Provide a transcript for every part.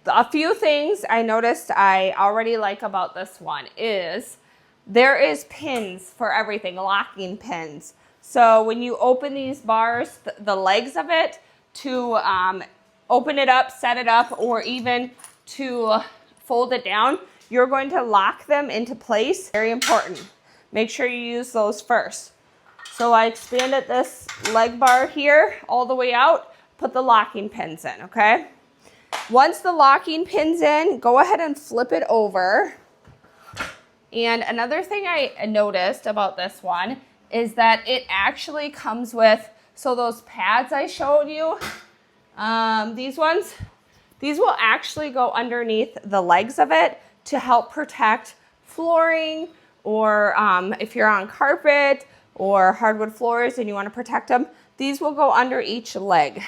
a few things I noticed I already like about this one is there is pins for everything, locking pins. So when you open these bars, the legs of it, to open it up, set it up, or even to fold it down, you're going to lock them into place. Very important. Make sure you use those first. So I expanded this leg bar here all the way out, put the locking pins in, okay? Once the locking pin's in, go ahead and flip it over. And another thing I noticed about this one is that it actually comes with, so those pads I showed you, these ones, these will actually go underneath the legs of it to help protect flooring, or if you're on carpet or hardwood floors and you want to protect them, these will go under each leg,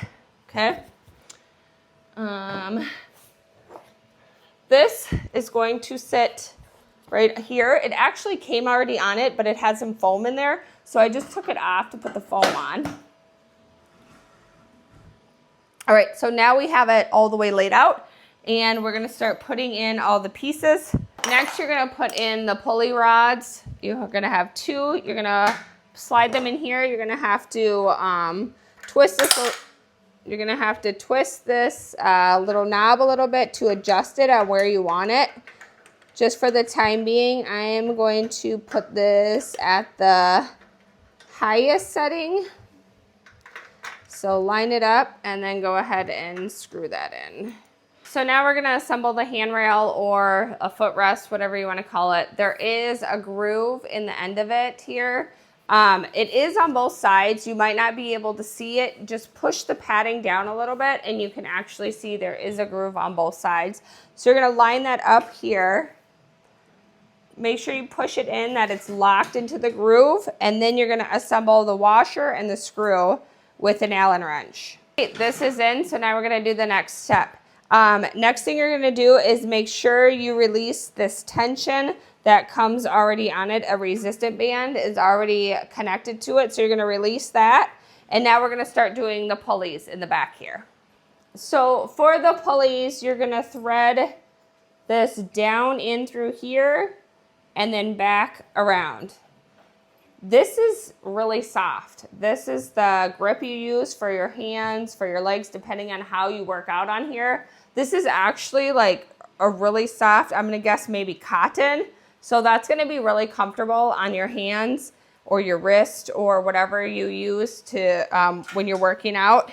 okay? This is going to sit right here. It actually came already on it, but it had some foam in there, so I just took it off to put the foam on. All right, so now we have it all the way laid out, and we're gonna start putting in all the pieces. Next, you're gonna put in the pulley rods. You're gonna have two. You're gonna slide them in here. You're gonna have to twist this. You're gonna have to twist this little knob a little bit to adjust it on where you want it. Just for the time being, I am going to put this at the highest setting. So line it up and then go ahead and screw that in. So now we're gonna assemble the handrail or a footrest, whatever you wanna call it. There is a groove in the end of it here. It is on both sides. You might not be able to see it. Just push the padding down a little bit and you can actually see there is a groove on both sides. So you're gonna line that up here. Make sure you push it in, that it's locked into the groove, and then you're gonna assemble the washer and the screw with an Allen wrench. Okay, this is in, so now we're gonna do the next step. Next thing you're gonna do is make sure you release this tension that comes already on it. A resistant band is already connected to it, so you're gonna release that. And now we're gonna start doing the pulleys in the back here. So for the pulleys, you're gonna thread this down in through here and then back around. This is really soft. This is the grip you use for your hands, for your legs, depending on how you work out on here. This is actually like a really soft, I'm gonna guess maybe cotton. So that's gonna be really comfortable on your hands or your wrist or whatever you use to when you're working out.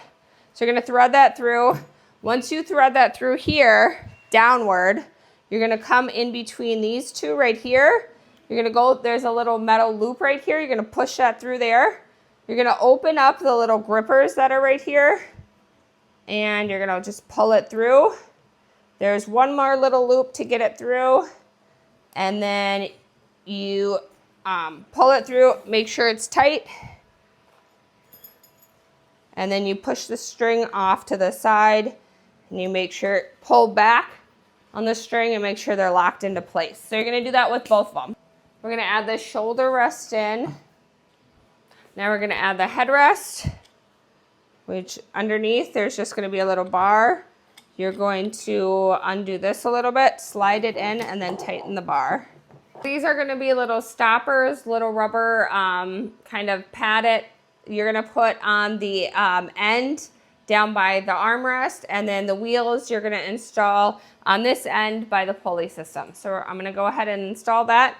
So you're gonna thread that through. Once you thread that through here, downward, you're gonna come in between these two right here. You're gonna go, there's a little metal loop right here. You're gonna push that through there. You're gonna open up the little grippers that are right here, and you're gonna just pull it through. There's one more little loop to get it through, and then you pull it through, make sure it's tight, and then you push the string off to the side, and you make sure, pull back on the string and make sure they're locked into place. So you're gonna do that with both of them. We're gonna add the shoulder rest in. Now we're gonna add the headrest, which underneath there's just gonna be a little bar. You're going to undo this a little bit, slide it in, and then tighten the bar. These are gonna be little stoppers, little rubber kind of pad it. You're gonna put on the end down by the armrest, and then the wheels you're gonna install on this end by the pulley system. So I'm gonna go ahead and install that.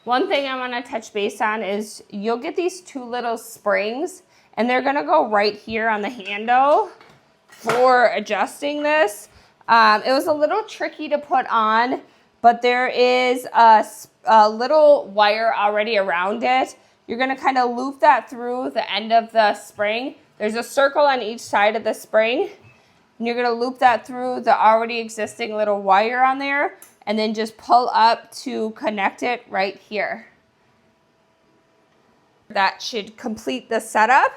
One thing I wanna touch base on is you'll get these two little springs, and they're gonna go right here on the handle for adjusting this. It was a little tricky to put on, but there is a little wire already around it. You're gonna kind of loop that through the end of the spring. There's a circle on each side of the spring, and you're gonna loop that through the already existing little wire on there, and then just pull up to connect it right here. That should complete the setup.